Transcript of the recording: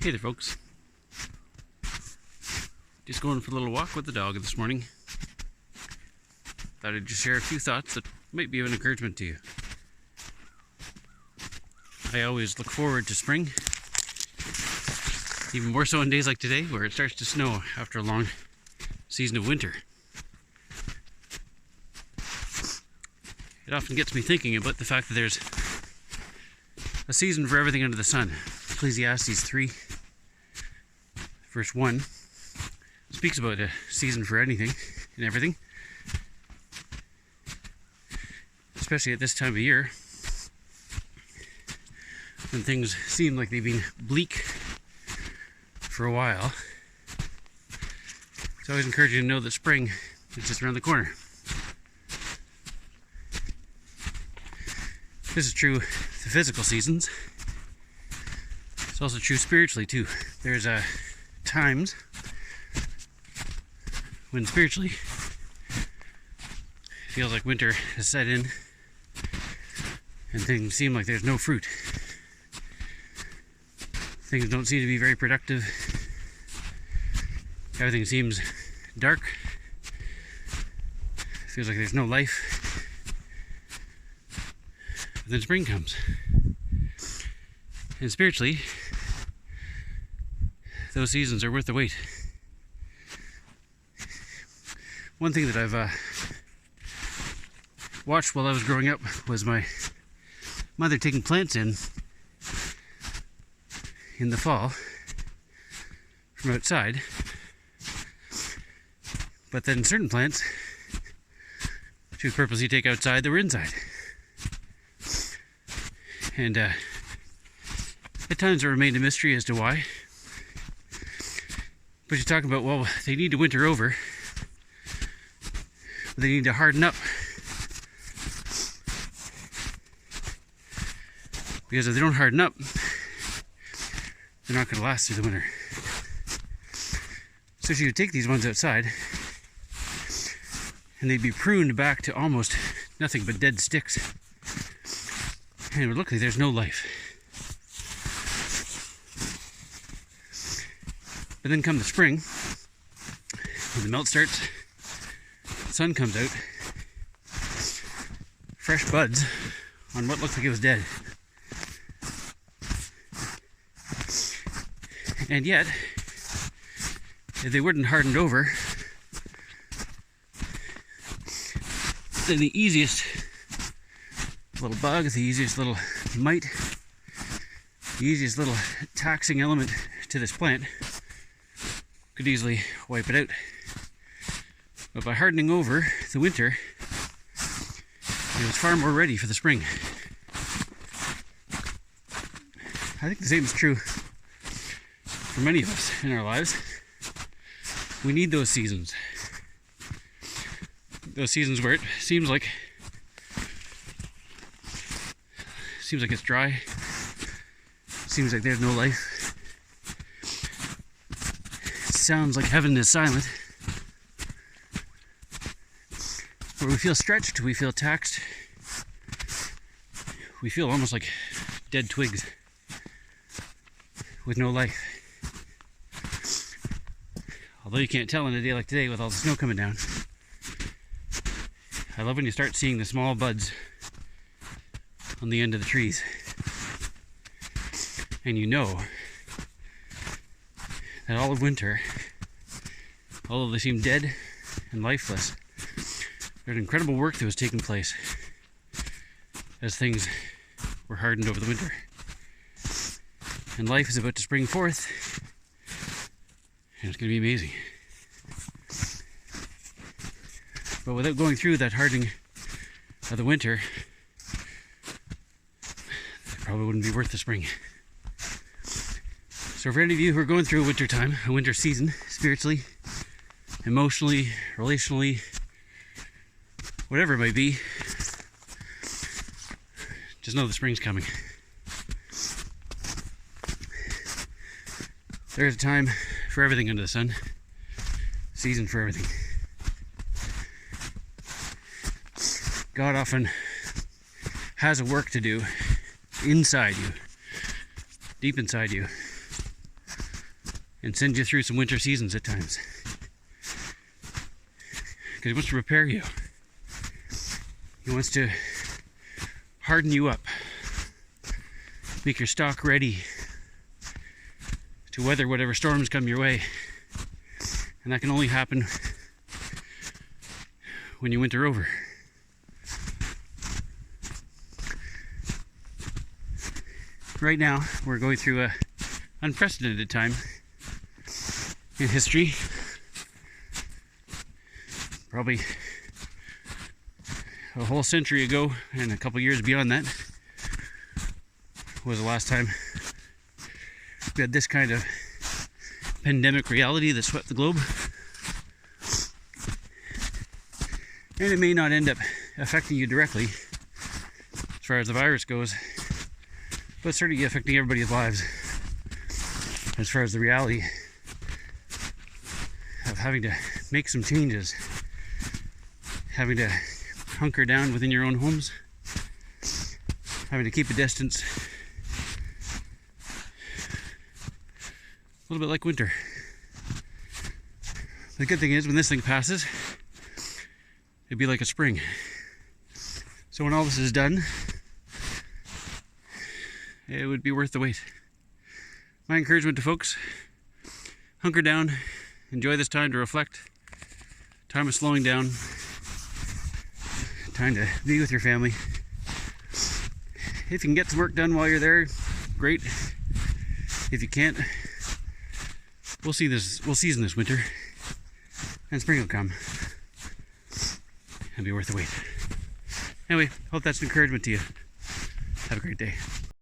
Hey there, folks. Just going for a little walk with the dog this morning. Thought I'd just share a few thoughts that might be of an encouragement to you. I always look forward to spring, even more so on days like today where it starts to snow after a long season of winter. It often gets me thinking about the fact that there's a season for everything under the sun. Ecclesiastes 3, verse 1, speaks about a season for anything and everything, especially at this time of year when things seem like they've been bleak for a while. It's always encouraging to know that spring is just around the corner. This is true for physical seasons. It's also true spiritually too. There's times when spiritually it feels like winter has set in and things seem like there's no fruit. Things don't seem to be very productive. Everything seems dark. It feels like there's no life. But then spring comes. And spiritually, those seasons are worth the wait. One thing that I've watched while I was growing up was my mother taking plants in the fall from outside. But then certain plants she would purposely take outside that were inside. And at times it remained a mystery as to why. But you're talking about, well, they need to winter over. They need to harden up. Because if they don't harden up, they're not going to last through the winter. So she would take these ones outside, and they'd be pruned back to almost nothing but dead sticks. And it would look like there's no life. But then come the spring, when the melt starts, the sun comes out, fresh buds on what looked like it was dead. And yet, if they weren't hardened over, then the easiest little bug, the easiest little mite, the easiest little taxing element to this plant could easily wipe it out. But by hardening over the winter, it was far more ready for the spring. I think the same is true for many of us in our lives. We need those seasons. Those seasons where it seems like it's dry, seems like there's no life. It sounds like heaven is silent. Where we feel stretched, we feel taxed. We feel almost like dead twigs with no life. Although you can't tell on a day like today with all the snow coming down. I love when you start seeing the small buds on the end of the trees. And you know that all of winter, although they seem dead and lifeless, there's incredible work that was taking place as things were hardened over the winter. And life is about to spring forth, and it's going to be amazing. But without going through that hardening of the winter, it probably wouldn't be worth the spring. So for any of you who are going through a winter time, a winter season, spiritually, emotionally, relationally, whatever it might be, just know the spring's coming. There's a time for everything under the sun, season for everything. God often has a work to do inside you, deep inside you, and send you through some winter seasons at times. Because He wants to prepare you. He wants to harden you up, make your stock ready to weather whatever storms come your way. And that can only happen when you winter over. Right now, we're going through an unprecedented time in history. Probably a whole century ago, and a couple years beyond that, was the last time we had this kind of pandemic reality that swept the globe. And it may not end up affecting you directly as far as the virus goes, but it's certainly affecting everybody's lives as far as the reality of having to make some changes, having to hunker down within your own homes, having to keep a distance. A little bit like winter. The good thing is, when this thing passes, it'd be like a spring. So when all this is done, it would be worth the wait. My encouragement to folks: hunker down, enjoy this time to reflect, time of slowing down, time to be with your family. If you can get some work done while you're there, great. If you can't, we'll season this winter, and spring will come and be worth the wait. Anyway, hope that's an encouragement to you. Have a great day.